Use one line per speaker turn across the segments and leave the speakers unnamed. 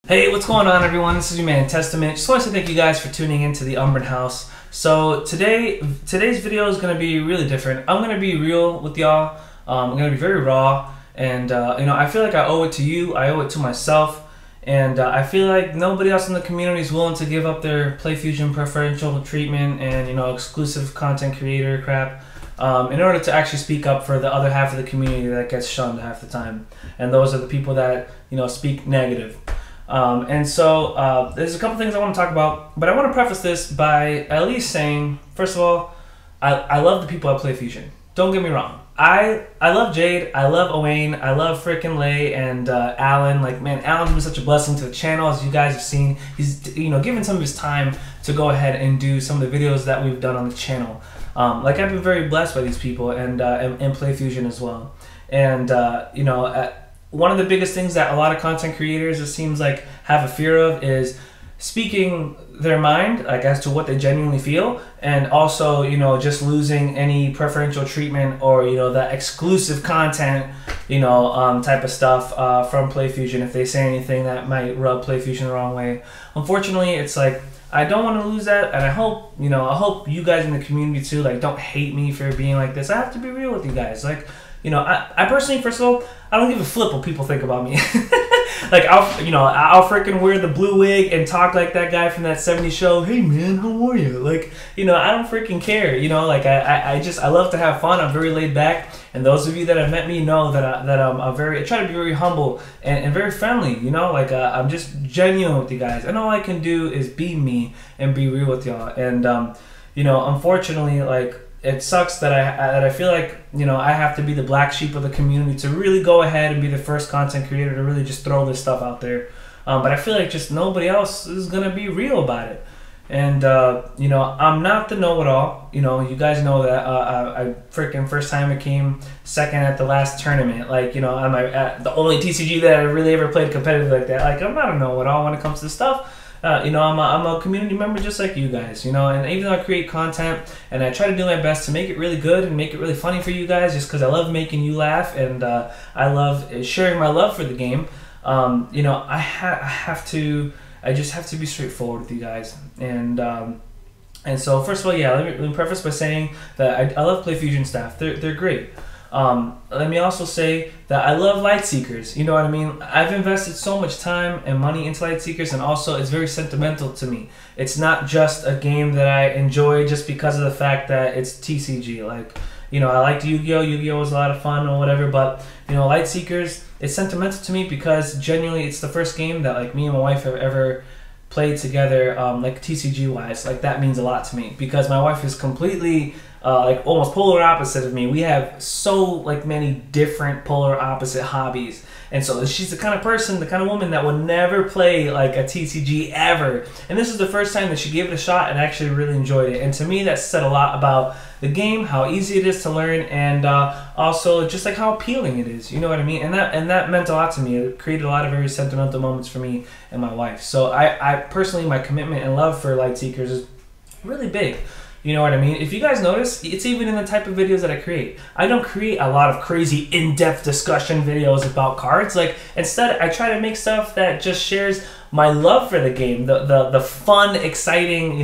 Hey, what's going on, everyone? This is your man Testament. Just want to thank you guys for tuning into the Umbron house. So today's video is going to be really different. I'm going to be real with y'all. I'm going to be very raw, and I feel like I owe it to you. I owe it to myself, and I feel like nobody else in the community is willing to give up their Playfusion preferential treatment and exclusive content creator crap. In order to actually speak up for the other half of the community that gets shunned half the time, and those are the people that speak negative. So there's a couple things I want to talk about, but I want to preface this by at least saying, first of all, I love the people at Playfusion. Don't get me wrong. I love Jade, I love Owain, I love frickin' Lay and Alan. Like, man, Alan's been such a blessing to the channel, as you guys have seen. He's given some of his time to go ahead and do some of the videos that we've done on the channel. Like, I've been very blessed by these people and Playfusion as well. And one of the biggest things that a lot of content creators, it seems like, have a fear of is speaking their mind, like, as to what they genuinely feel, and also just losing any preferential treatment or that exclusive content type of stuff from Playfusion if they say anything that might rub Playfusion the wrong way. Unfortunately, it's like, I don't want to lose that, and I hope you guys in the community too, like, don't hate me for being like this. I have to be real with you guys. Like, I personally, first of all, I don't give a flip what people think about me. Like, I'll freaking wear the blue wig and talk like that guy from that '70s show. Hey man, how are you? Like, I don't freaking care. Like, I love to have fun. I'm very laid back, and those of you that have met me know that I try to be very humble and very friendly. Like, I'm just genuine with you guys, and all I can do is be me and be real with y'all. And unfortunately, like, it sucks that I feel like I have to be the black sheep of the community to really go ahead and be the first content creator to really just throw this stuff out there. But I feel like just nobody else is gonna be real about it. And I'm not the know-it-all. You guys know that I freaking first time I came second at the last tournament. Like, I'm the only TCG that I really ever played competitive like that. Like, I'm not a know-it-all when it comes to this stuff. I'm a community member just like you guys, and even though I create content and I try to do my best to make it really good and make it really funny for you guys, just because I love making you laugh and I love sharing my love for the game, I just have to be straightforward with you guys. And so, first of all, yeah, let me preface by saying that I love Playfusion staff. They're great. Let me also say that I love Lightseekers. You know what I mean? I've invested so much time and money into Lightseekers, and also it's very sentimental to me. It's not just a game that I enjoy just because of the fact that it's TCG. Like, I liked Yu-Gi-Oh! Yu-Gi-Oh! Was a lot of fun or whatever, but Lightseekers, it's sentimental to me because genuinely it's the first game that, like, me and my wife have ever played together, like, TCG wise. Like, that means a lot to me because my wife is completely like almost polar opposite of me. We have so, like, many different polar opposite hobbies, and so she's the kind of person, the kind of woman that would never play like a TCG ever, and this is the first time that she gave it a shot and actually really enjoyed it. And to me, that said a lot about the game, how easy it is to learn, and also just like how appealing it is. You know what I mean? And that meant a lot to me. It created a lot of very sentimental moments for me and my wife. So I personally, my commitment and love for Lightseekers is really big. You know what I mean? If you guys notice, it's even in the type of videos that I create. I don't create a lot of crazy in-depth discussion videos about cards. Like, instead, I try to make stuff that just shares my love for the game, the fun, exciting,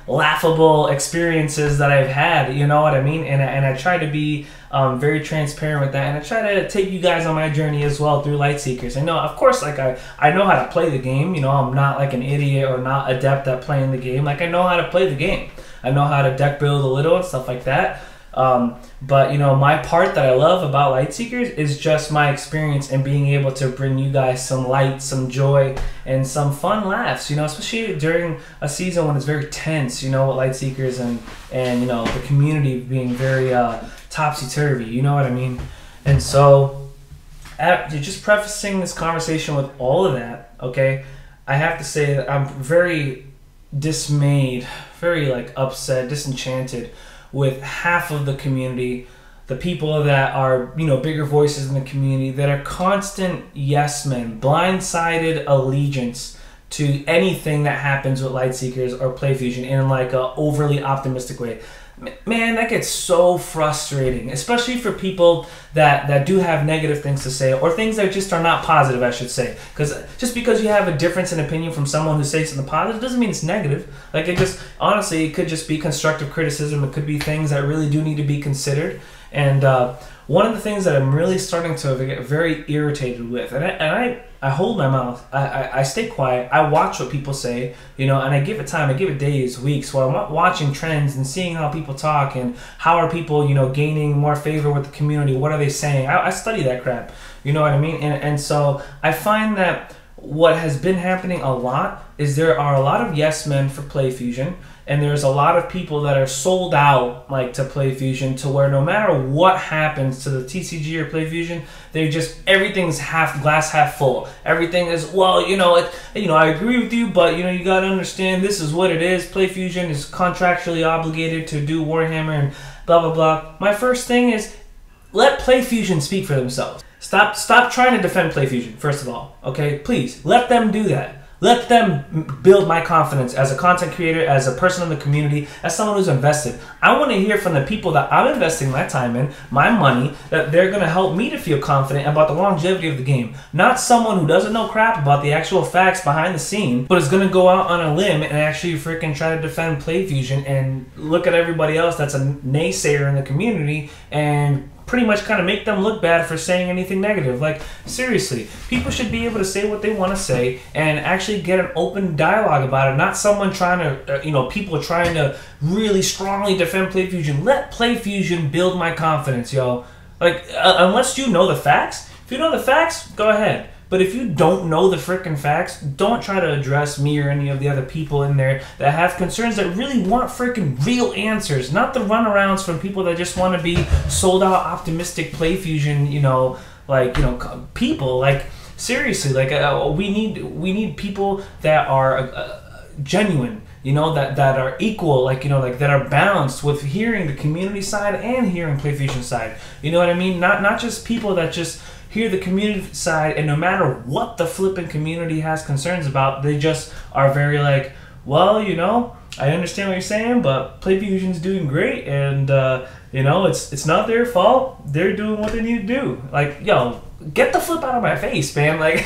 laughable experiences that I've had. You know what I mean? And I try to be very transparent with that, and I try to take you guys on my journey as well through Lightseekers. I know, of course, like, I know how to play the game. I'm not like an idiot or not adept at playing the game. Like, I know how to play the game. I know how to deck build a little and stuff like that. But my part that I love about Lightseekers is just my experience and being able to bring you guys some light, some joy, and some fun laughs. Especially during a season when it's very tense. With Lightseekers and the community being very topsy-turvy. You know what I mean? And so, just prefacing this conversation with all of that, okay, I have to say that I'm very dismayed, very, like, upset, disenchanted with half of the community, the people that are, bigger voices in the community, that are constant yes men, blindsided allegiance to anything that happens with Lightseekers or Playfusion in, like, a overly optimistic way. man, that gets so frustrating, especially for people that do have negative things to say, or things that just are not positive, I should say. Because just because you have a difference in opinion from someone who says something positive doesn't mean it's negative. Like, it just, honestly, it could just be constructive criticism. It could be things that really do need to be considered. And one of the things that I'm really starting to get very irritated with, and I hold my mouth, I stay quiet, I watch what people say, you know, and I give it time, I give it days, weeks, where I'm watching trends and seeing how people talk and how are people, you know, gaining more favor with the community, what are they saying, I study that crap, you know what I mean, and so I find that what has been happening a lot is there are a lot of yes men for Playfusion, and there's a lot of people that are sold out like to Playfusion, to where no matter what happens to the TCG or Playfusion, they just, everything's glass half full. Everything is, well, you know, I agree with you, but you know, you gotta understand this is what it is. Playfusion is contractually obligated to do Warhammer and blah blah blah. My first thing is, let Playfusion speak for themselves. Stop trying to defend Playfusion, first of all, okay? Please, let them do that. Let them build my confidence as a content creator, as a person in the community, as someone who's invested. I want to hear from the people that I'm investing my time in, my money, that they're going to help me to feel confident about the longevity of the game. Not someone who doesn't know crap about the actual facts behind the scene, but is going to go out on a limb and actually freaking try to defend Playfusion and look at everybody else that's a naysayer in the community and pretty much kind of make them look bad for saying anything negative. Like, seriously, people should be able to say what they want to say and actually get an open dialogue about it, not someone trying to, you know, people trying to really strongly defend Playfusion. Let Playfusion build my confidence, yo. Like, unless you know the facts. If you know the facts, go ahead. But if you don't know the frickin' facts, don't try to address me or any of the other people in there that have concerns that really want frickin' real answers, not the runarounds from people that just want to be sold out optimistic Playfusion, you know, like, you know, people. Like, seriously, like, we need people that are genuine, you know, that are equal, like, you know, like, that are balanced with hearing the community side and hearing Playfusion side. You know what I mean? Not just people that just hear the community side, and no matter what the flipping community has concerns about, they just are very like, well, you know, I understand what you're saying, but Playfusion's doing great, and you know, it's not their fault. They're doing what they need to do. Like, yo, get the flip out of my face, man. Like,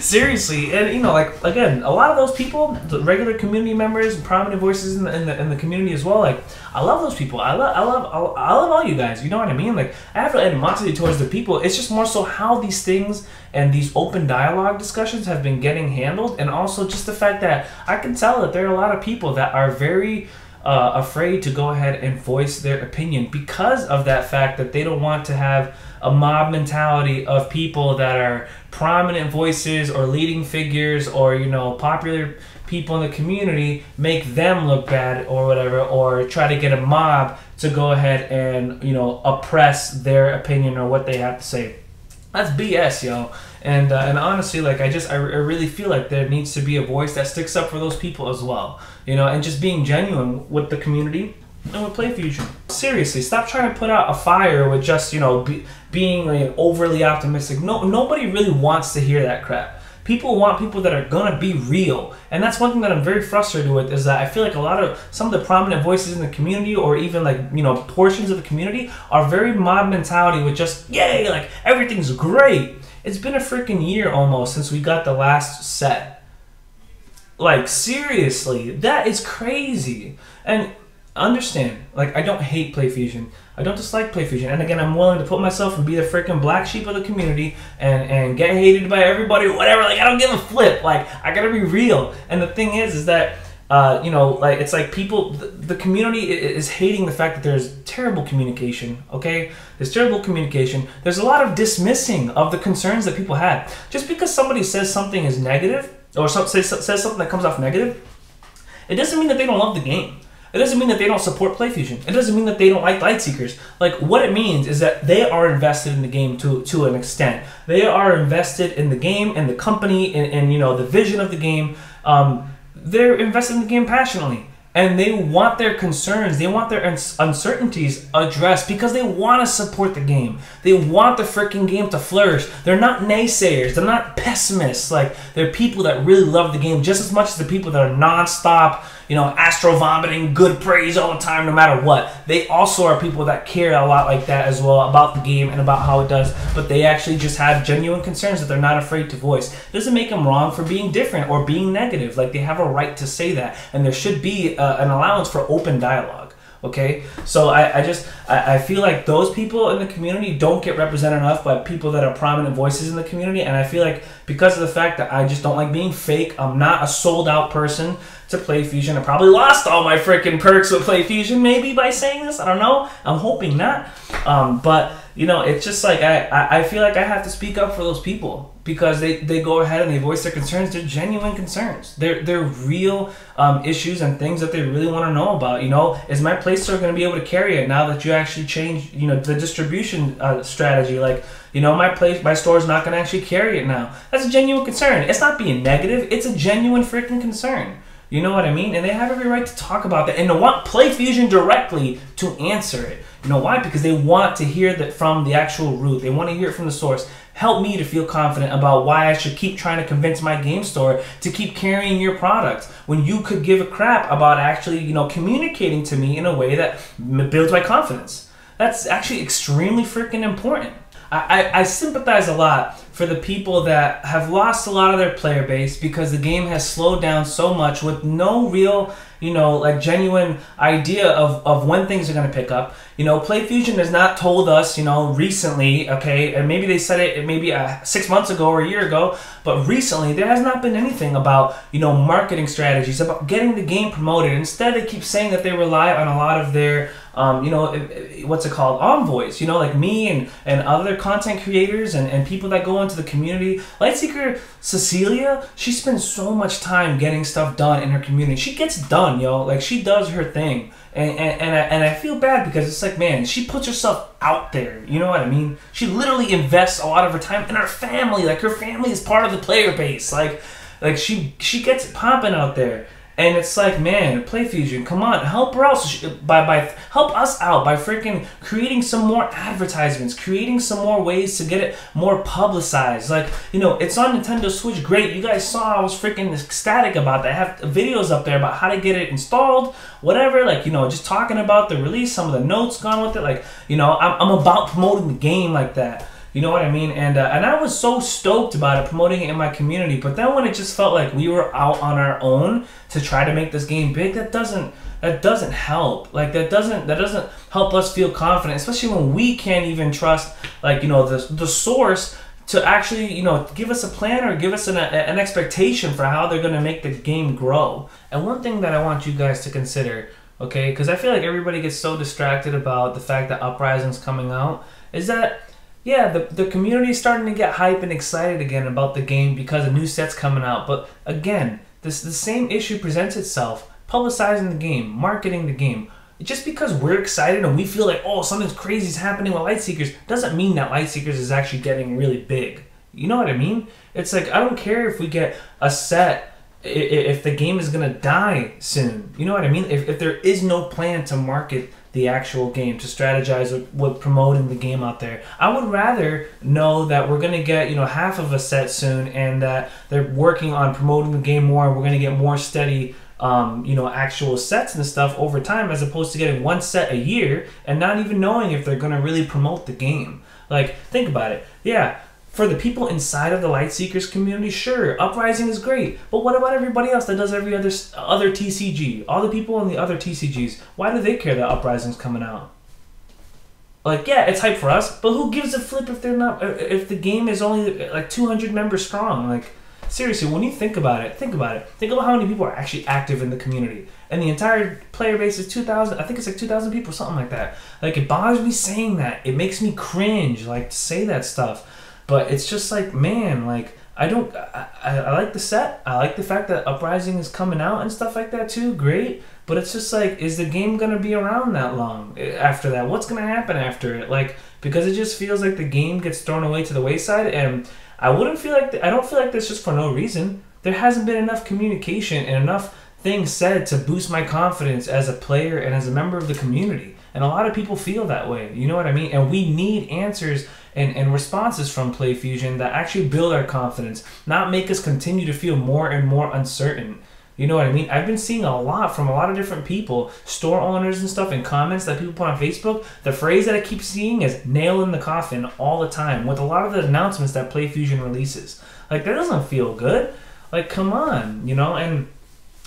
seriously. And you know, like, again, a lot of those people, the regular community members and prominent voices in the community as well, like, I love those people. I love all you guys. You know what I mean? Like, I have no animosity towards the people. It's just more so how these things and these open dialogue discussions have been getting handled, and also just the fact that I can tell that there are a lot of people that are very afraid to go ahead and voice their opinion because of that fact that they don't want to have a mob mentality of people that are prominent voices or leading figures or, you know, popular people in the community, make them look bad or whatever, or try to get a mob to go ahead and, you know, oppress their opinion or what they have to say. That's BS, yo. And honestly, like, I really feel like there needs to be a voice that sticks up for those people as well, you know, and just being genuine with the community and with Playfusion. Seriously, stop trying to put out a fire with just, you know, being like overly optimistic. Nobody really wants to hear that crap. People want people that are gonna be real, and that's one thing that I'm very frustrated with, is that I feel like some of the prominent voices in the community, or even, like, you know, portions of the community, are very mob mentality with just, yay, like, everything's great. It's been a freaking year almost since we got the last set. Like, seriously, that is crazy. And understand, like, I don't hate Playfusion. I don't dislike Playfusion. And again, I'm willing to put myself and be the freaking black sheep of the community and get hated by everybody or whatever. Like, I don't give a flip. Like, I gotta be real. And the thing is that, you know, like, it's like people, the community is hating the fact that there's terrible communication, okay? There's terrible communication. There's a lot of dismissing of the concerns that people had. Just because somebody says something is negative, or says something that comes off negative, it doesn't mean that they don't love the game. It doesn't mean that they don't support Playfusion. It doesn't mean that they don't like Lightseekers. Like, what it means is that they are invested in the game to an extent. They are invested in the game and the company and you know, the vision of the game. They're invested in the game passionately. and they want their concerns, they want their uncertainties addressed because they want to support the game. They want the freaking game to flourish. They're not naysayers. They're not pessimists. Like, they're people that really love the game just as much as the people that are non-stop, you know, astro vomiting good praise all the time no matter what. They also are people that care a lot like that as well about the game and about how it does, but they actually just have genuine concerns that they're not afraid to voice. It doesn't make them wrong for being different or being negative. Like, they have a right to say that, and there should be an allowance for open dialogue. Okay, so I feel like those people in the community don't get represented enough by people that are prominent voices in the community, and I feel like because of the fact that I just don't like being fake, I'm not a sold out person to Playfusion. I probably lost all my freaking perks with Playfusion maybe by saying this. I don't know. I'm hoping not. But you know, it's just like I feel like I have to speak up for those people because they go ahead and they voice their concerns. They're genuine concerns. They're real issues and things that they really want to know about. You know, is my Play Store going to be able to carry it now that you actually change, you know, the distribution strategy? Like, you know, my store is not going to actually carry it now. That's a genuine concern. It's not being negative. It's a genuine freaking concern. You know what I mean? And they have every right to talk about that and to want Playfusion directly to answer it. You know why? Because they want to hear that from the actual root. They want to hear it from the source. Help me to feel confident about why I should keep trying to convince my game store to keep carrying your product when you could give a crap about actually, you know, communicating to me in a way that builds my confidence. That's actually extremely freaking important. I sympathize a lot for the people that have lost a lot of their player base because the game has slowed down so much with no real, you know, like genuine idea of when things are going to pick up. You know, Playfusion has not told us, you know, recently, okay, and maybe they said it maybe 6 months ago or a year ago, but recently there has not been anything about, you know, marketing strategies, about getting the game promoted. Instead, they keep saying that they rely on a lot of their, you know, what's it called, envoys, you know, like me and other content creators and people that go into the community. Lightseeker Cecilia, she spends so much time getting stuff done in her community. She gets done, yo, like she does her thing. And I feel bad because it's like, man, she puts herself out there. You know what I mean? She literally invests a lot of her time in her family. Like, her family is part of the player base. Like she gets it popping out there. And it's like, man, Playfusion, come on, help her out. Help us out by freaking creating some more advertisements, creating some more ways to get it more publicized. Like, you know, it's on Nintendo Switch, great. You guys saw I was freaking ecstatic about that. I have videos up there about how to get it installed, whatever. Like, you know, just talking about the release, some of the notes gone with it. Like, you know, I'm about promoting the game like that. You know what I mean? And I was so stoked about it, promoting it in my community. But then when it just felt like we were out on our own to try to make this game big, that doesn't help. Like, that doesn't help us feel confident, especially when we can't even trust, like, you know, the source to actually, you know, give us a plan or give us an expectation for how they're going to make the game grow. And one thing that I want you guys to consider, okay, because I feel like everybody gets so distracted about the fact that Uprising's coming out, is that, yeah, the community is starting to get hype and excited again about the game because a new set's coming out. But again, the same issue presents itself. Publicizing the game, marketing the game. Just because we're excited and we feel like, oh, something crazy is happening with Lightseekers, doesn't mean that Lightseekers is actually getting really big. You know what I mean? It's like, I don't care if we get a set, if the game is going to die soon. You know what I mean? If there is no plan to market the actual game, to strategize with promoting the game out there, I would rather know that we're going to get, you know, half of a set soon and that they're working on promoting the game more and we're going to get more steady you know, actual sets and stuff over time, as opposed to getting one set a year and not even knowing if they're going to really promote the game. Like, think about it. Yeah, for the people inside of the Lightseekers community, sure, Uprising is great, but what about everybody else that does every other TCG? All the people in the other TCGs, why do they care that Uprising's coming out? Like, yeah, it's hype for us, but who gives a flip if they're not, if the game is only like 200 members strong? Like, seriously, when you think about it. Think about how many people are actually active in the community. And the entire player base is 2,000, I think it's like 2,000 people, something like that. Like, it bothers me saying that. It makes me cringe, like, to say that stuff. But it's just like, man, like, I like the set. I like the fact that Uprising is coming out and stuff like that too. Great. But it's just like, is the game going to be around that long after that? What's going to happen after it? Like, because it just feels like the game gets thrown away to the wayside. And I don't feel like this just for no reason. There hasn't been enough communication and enough things said to boost my confidence as a player and as a member of the community. And a lot of people feel that way, you know what I mean? And we need answers and responses from Playfusion that actually build our confidence, not make us continue to feel more and more uncertain. You know what I mean? I've been seeing a lot from a lot of different people, store owners and stuff, and comments that people put on Facebook. The phrase that I keep seeing is nail in the coffin all the time with a lot of the announcements that Playfusion releases. Like, that doesn't feel good. Like, come on, you know? And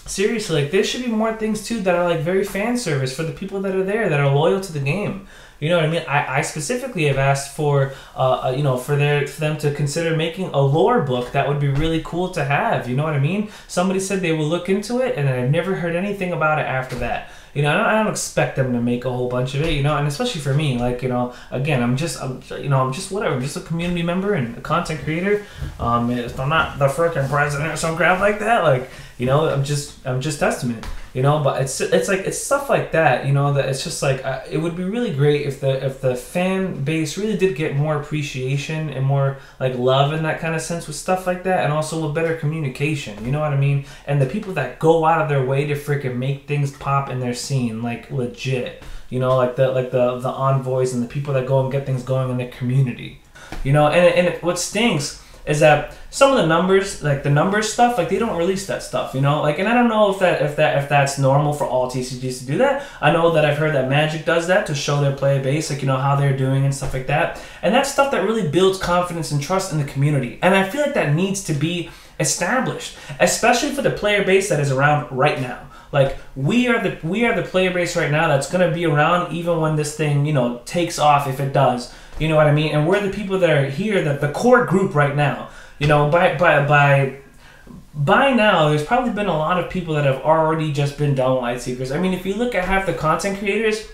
seriously, like, there should be more things too that are like very fan service for the people that are there, that are loyal to the game. You know what I mean? I specifically have asked for, you know, for them to consider making a lore book that would be really cool to have. You know what I mean? Somebody said they will look into it, and I've never heard anything about it after that. You know, I don't expect them to make a whole bunch of it, you know, and especially for me, like, you know, again, I'm just whatever, I'm just a community member and a content creator. If I'm not the frickin' president or some crap like that, like, you know, I'm just testament, you know. But it's like, it's stuff like that, you know, that it's just like, it would be really great if the fan base really did get more appreciation and more like love in that kind of sense with stuff like that, and also with better communication, you know what I mean? And the people that go out of their way to freaking make things pop in their scene, like legit, you know, like the envoys and the people that go and get things going in their community, you know. And what stinks is that some of the numbers, like the numbers stuff, like they don't release that stuff, you know. Like, and I don't know if that's normal for all TCGs to do that. I know that I've heard that Magic does that to show their player base, like, you know, how they're doing and stuff like that. And that's stuff that really builds confidence and trust in the community. And I feel like that needs to be established, especially for the player base that is around right now. Like, we are the player base right now that's gonna be around even when this thing, you know, takes off, if it does. You know what I mean? And we're the people that are here, the core group right now. You know, by now, there's probably been a lot of people that have already just been done with Lightseekers. I mean, if you look at half the content creators,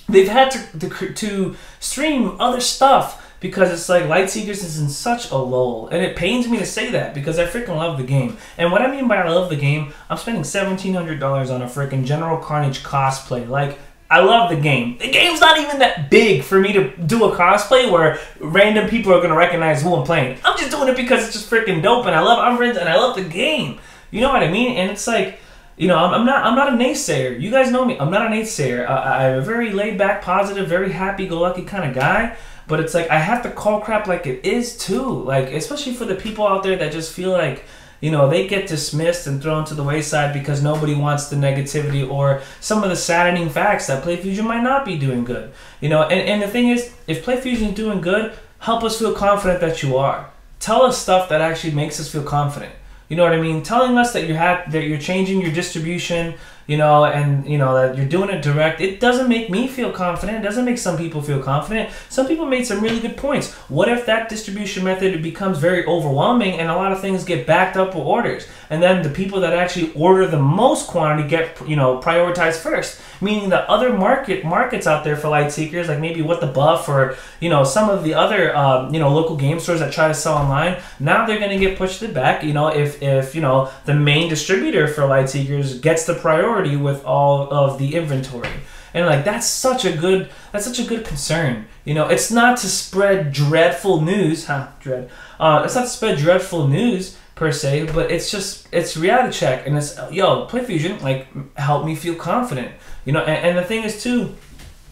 they've had to stream other stuff because it's like Lightseekers is in such a lull. And it pains me to say that because I freaking love the game. And what I mean by I love the game, I'm spending $1,700 on a freaking General Carnage cosplay. Like, I love the game. The game's not even that big for me to do a cosplay where random people are going to recognize who I'm playing. I'm just doing it because it's just freaking dope, and I love Umbron, and I love the game. You know what I mean? And it's like, you know, I'm not a naysayer. You guys know me. I'm not a naysayer. I'm a very laid-back, positive, very happy-go-lucky kind of guy. But it's like, I have to call crap like it is, too. Like, especially for the people out there that just feel like, you know, they get dismissed and thrown to the wayside because nobody wants the negativity or some of the saddening facts that Playfusion might not be doing good. You know, and the thing is, if Playfusion is doing good, help us feel confident that you are. Tell us stuff that actually makes us feel confident. You know what I mean? Telling us that you're changing your distribution, you know, and you know that you're doing it direct, it doesn't make me feel confident. It doesn't make some people feel confident. Some people made some really good points. What if that distribution method becomes very overwhelming and a lot of things get backed up with orders, and then the people that actually order the most quantity get, you know, prioritized first? Meaning the other markets out there for Lightseekers, like maybe What the Buff or, you know, some of the other you know, local game stores that try to sell online, now they're going to get pushed to the back. You know, if you know, the main distributor for Lightseekers gets the priority with all of the inventory. And like, that's such a good concern. You know, it's not to spread dreadful news, it's not to spread dreadful news per se, but it's reality check, and it's, yo, Playfusion, like, help me feel confident. You know, and the thing is too,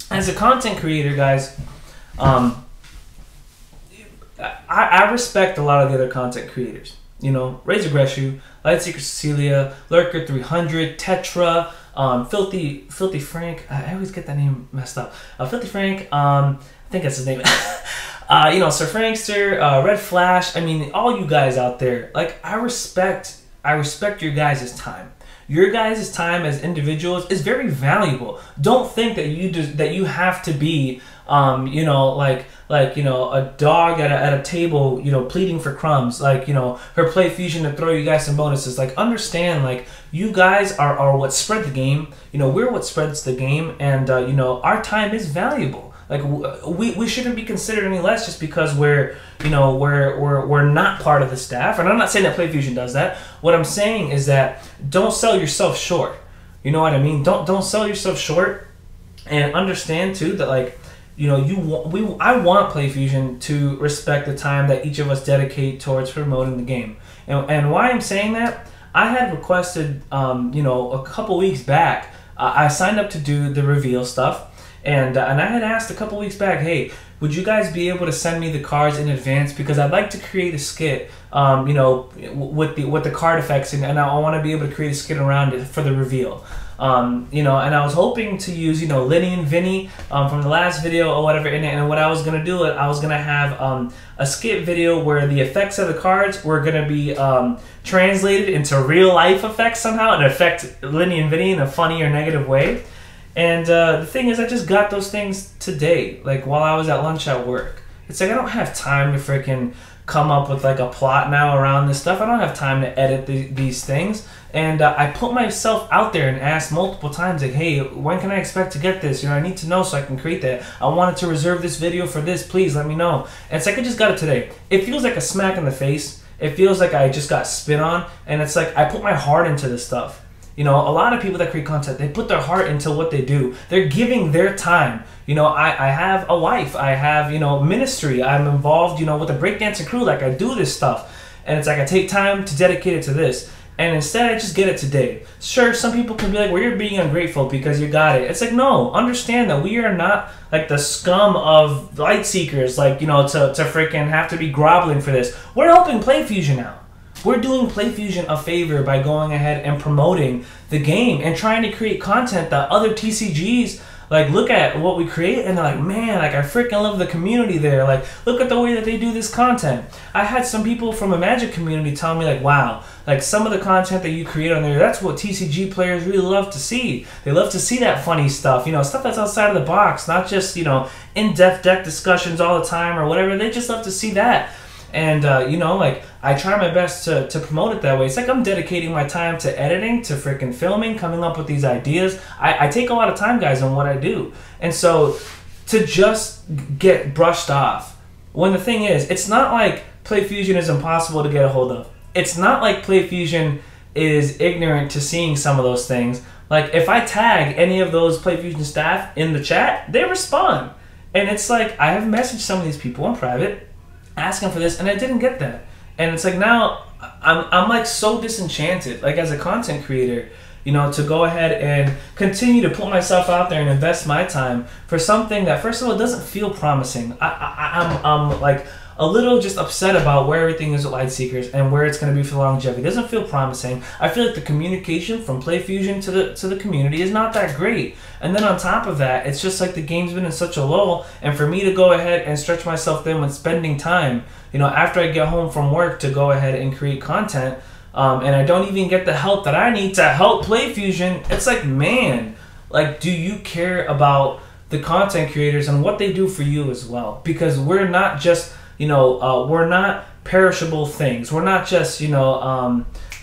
as a content creator, guys, I respect a lot of the other content creators. You know, Razor Greshu, Lightseeker Cecilia, Lurker 300, Tetra, Filthy Frank. I always get that name messed up. Filthy Frank. I think that's his name. You know, Sir Frankster, Red Flash. I mean, all you guys out there. Like, I respect your guys' time. Your guys' time as individuals is very valuable. Don't think that you have to be, you know, like, you know, a dog at a table, you know, pleading for crumbs, like, you know, for Playfusion to throw you guys some bonuses. Like, understand, like, you guys are what spread the game. You know, we're what spreads the game, and you know, our time is valuable. Like, we shouldn't be considered any less just because we're, you know, we're not part of the staff. And I'm not saying that Playfusion does that. What I'm saying is that don't sell yourself short. You know what I mean? Don't sell yourself short, and understand too that, like, you know, I want Playfusion to respect the time that each of us dedicate towards promoting the game. And why I'm saying that, I had requested, you know, a couple weeks back, I signed up to do the reveal stuff, and I had asked a couple weeks back, hey, would you guys be able to send me the cards in advance, because I'd like to create a skit, you know, with the card effects, and I want to be able to create a skit around it for the reveal. You know, and I was hoping to use, you know, Lenny and Vinny from the last video or whatever in it, and what I was gonna do, I was gonna have a skit video where the effects of the cards were gonna be translated into real life effects somehow, and affect Lenny and Vinny in a funny or negative way. And the thing is, I just got those things today, like while I was at lunch at work. It's like I don't have time to freaking come up with like a plot now around this stuff. I don't have time to edit these things. And I put myself out there and asked multiple times, like, hey, when can I expect to get this? You know, I need to know so I can create that. I wanted to reserve this video for this. Please let me know. And it's like I just got it today. It feels like a smack in the face. It feels like I just got spit on. And it's like I put my heart into this stuff. You know, a lot of people that create content, they put their heart into what they do. They're giving their time. You know, I have a wife. I have, you know, ministry. I'm involved, you know, with a breakdancing crew. Like, I do this stuff. And it's like I take time to dedicate it to this. And instead, I just get it today. Sure, some people can be like, well, you're being ungrateful because you got it. It's like, no, understand that we are not like the scum of Lightseekers, like, you know, to freaking have to be groveling for this. We're helping Playfusion out. We're doing Playfusion a favor by going ahead and promoting the game and trying to create content that other TCGs like look at what we create and they're like, man, like I freaking love the community there. Like, look at the way that they do this content. I had some people from a Magic community tell me like, wow, like some of the content that you create on there, that's what TCG players really love to see. They love to see that funny stuff, you know, stuff that's outside of the box, not just, you know, in-depth deck discussions all the time or whatever. They just love to see that. And, you know, like, I try my best to promote it that way. It's like I'm dedicating my time to editing, to freaking filming, coming up with these ideas. I take a lot of time, guys, on what I do. And so, to just get brushed off, when the thing is, it's not like Playfusion is impossible to get a hold of. It's not like Playfusion is ignorant to seeing some of those things. Like, if I tag any of those Playfusion staff in the chat, they respond. And it's like, I have messaged some of these people in private, asking for this, and I didn't get that. And it's like now I'm like so disenchanted, like as a content creator, you know, to go ahead and continue to put myself out there and invest my time for something that, first of all, doesn't feel promising. I'm like a little just upset about where everything is with Lightseekers and where it's going to be for longevity. It doesn't feel promising. I feel like the communication from Playfusion to the community is not that great. And then on top of that, it's just like the game's been in such a lull, and for me to go ahead and stretch myself thin when spending time, you know, after I get home from work to go ahead and create content, and I don't even get the help that I need to help Playfusion, it's like, man, like, do you care about the content creators and what they do for you as well? Because we're not just, you know, we're not perishable things. We're not just, you know,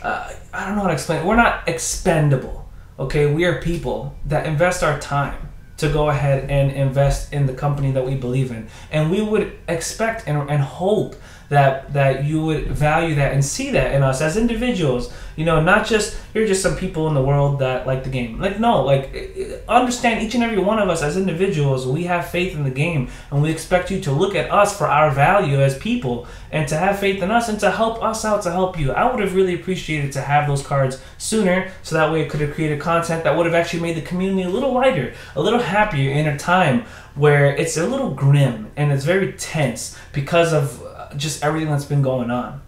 I don't know how to explain it. We're not expendable, okay? We are people that invest our time to go ahead and invest in the company that we believe in. And we would expect and hope that you would value that and see that in us as individuals. You know, not just, you're just some people in the world that like the game. Like, no, like, understand each and every one of us as individuals, we have faith in the game, and we expect you to look at us for our value as people, and to have faith in us, and to help us out to help you. I would have really appreciated to have those cards sooner, so that way I could have created content that would have actually made the community a little lighter, a little happier in a time where it's a little grim, and it's very tense because of just everything that's been going on.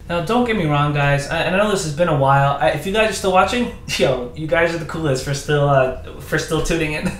Now, don't get me wrong, guys. I know this has been a while. If you guys are still watching, yo, you guys are the coolest for still tuning in.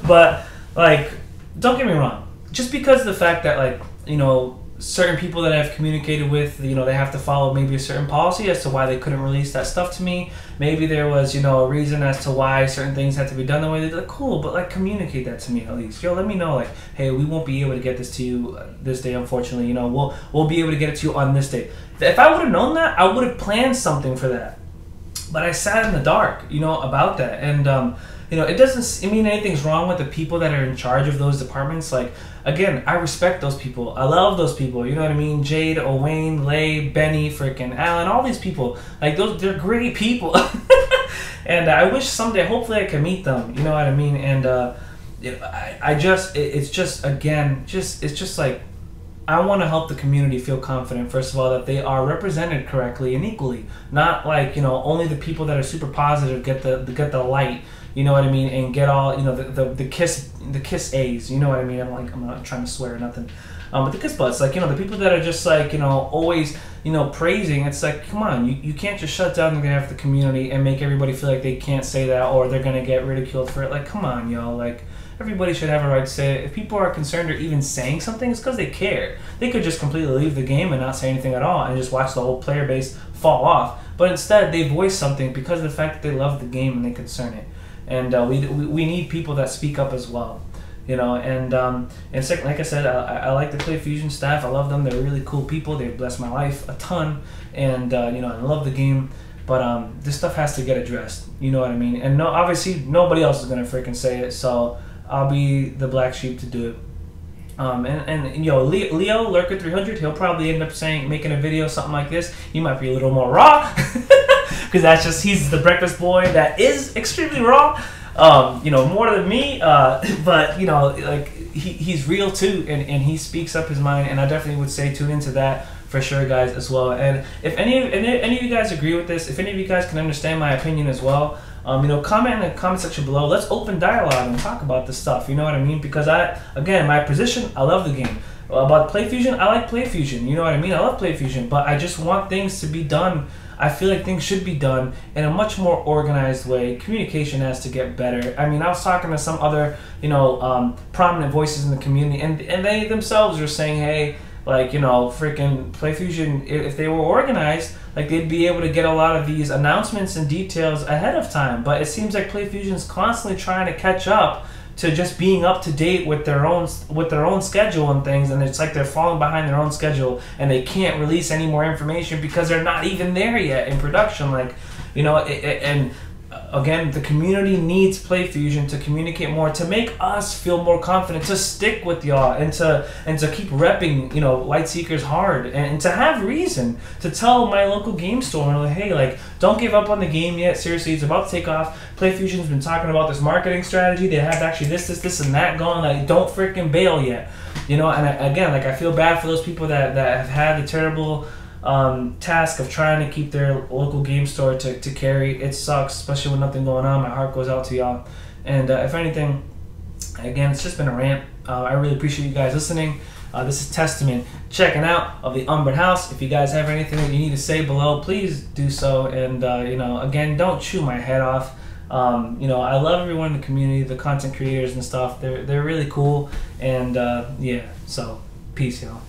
But like, don't get me wrong. Just because of the fact that, like, you know, certain people that I've communicated with, you know, they have to follow maybe a certain policy as to why they couldn't release that stuff to me. Maybe there was, you know, a reason as to why certain things had to be done the way they're like, cool, but like, communicate that to me at least. Yo, let me know, like, hey, we won't be able to get this to you this day, unfortunately. You know, we'll be able to get it to you on this day. If I would have known that, I would have planned something for that. But I sat in the dark, you know, about that. And you know, it doesn't mean anything's wrong with the people that are in charge of those departments. Like, again, I respect those people. I love those people. You know what I mean? Jade, Owain, Lay, Benny, freaking Alan, all these people. Like, they're great people. And I wish someday, hopefully, I can meet them. You know what I mean? And you know, it's just, again, it's just like, I want to help the community feel confident, first of all, that they are represented correctly and equally. Not like, you know, only the people that are super positive get the light, you know what I mean, and get all, you know, the kiss A's, you know what I mean. I'm not trying to swear or nothing. But the kiss butts, like, you know, the people that are just like, you know, always, you know, praising, it's like, come on, you can't just shut down the half the community and make everybody feel like they can't say that or they're gonna get ridiculed for it. Like, come on, yo, like, everybody should have a right to say it. If people are concerned or even saying something, it's because they care. They could just completely leave the game and not say anything at all and just watch the whole player base fall off. But instead, they voice something because of the fact that they love the game and they concern it. And we need people that speak up as well. You know, and second, like I said, I like the Playfusion staff. I love them. They're really cool people. They've blessed my life a ton, and you know, I love the game. But this stuff has to get addressed. You know what I mean? And no, obviously, nobody else is gonna freaking say it. So I'll be the black sheep to do it. And you know, Leo Lurker 300, he'll probably end up making a video something like this. He might be a little more raw, because that's just, he's the breakfast boy that is extremely raw. You know, more than me, but you know, like he's real too, and he speaks up his mind, and I definitely would say tune into that for sure, guys, as well. And if any of you guys agree with this, if any of you guys can understand my opinion as well, you know, comment in the comment section below. Let's open dialogue and talk about this stuff. You know what I mean? Because again, my position, I love the game. About Playfusion, I like Playfusion. You know what I mean? I love Playfusion, but I just want things to be done. I feel like things should be done in a much more organized way. Communication has to get better. I mean, I was talking to some other, you know, prominent voices in the community, and they themselves were saying, hey, like, you know, freaking Playfusion, if they were organized, like, they'd be able to get a lot of these announcements and details ahead of time. But it seems like Playfusion's constantly trying to catch up to just being up to date with their own schedule and things, and it's like they're falling behind their own schedule and they can't release any more information because they're not even there yet in production. Like, you know, and again, the community needs Playfusion to communicate more, to make us feel more confident, to stick with y'all, and to keep repping, you know, Lightseekers hard, and to have reason to tell my local game store, like, hey, like, don't give up on the game yet. Seriously, it's about to take off. Playfusion's been talking about this marketing strategy. They have actually this and that going. Like, don't freaking bail yet. You know, and again, like, I feel bad for those people that have had the terrible task of trying to keep their local game store to carry. It sucks, especially with nothing going on. My heart goes out to y'all. And if anything, again, it's just been a rant. I really appreciate you guys listening. This is Testament checking out of the Umbron house. If you guys have anything that you need to say below, please do so. And you know, again, don't chew my head off. You know, I love everyone in the community, the content creators and stuff. They're really cool. And yeah, so peace, y'all.